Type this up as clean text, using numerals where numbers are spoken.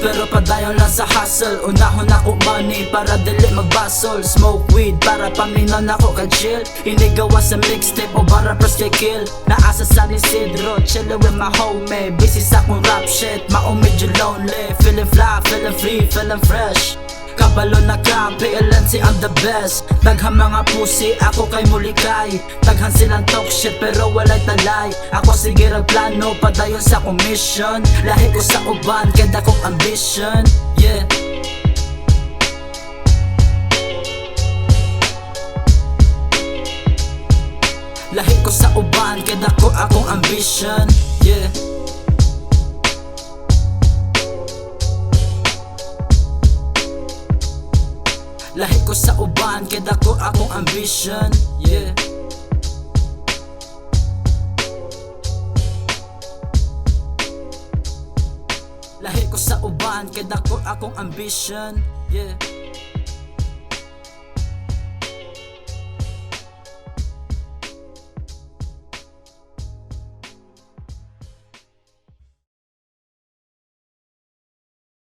pero padayon lang sa hustle. Unahon ako money para dili magbasol. Smoke weed para paminaw na ko ka-chill. Inigawa sa mixtape o bara pras kay kill. Naasa sa ni Sidro, chillin' with my homie. Busy sa akong rap shit, mao medyo lonely. Feeling fly, feeling free, feeling fresh. Kabalo na ka, PLNT I'm the best. Daghang mga pusi, ako kay mulikay. Daghan silang talk shit pero walay talay. Ako sige rag plano, padayon sa akong mission. Lahi ko sa uban, kaya dakong ambition. Yeah. Lahi ko sa uban, kaya dako akong ambition. Yeah. Lahi ko sa uban, kaya dako akong ambition. Yeah. Lahi ko sa uban, kaya dako akong ambition. Yeah.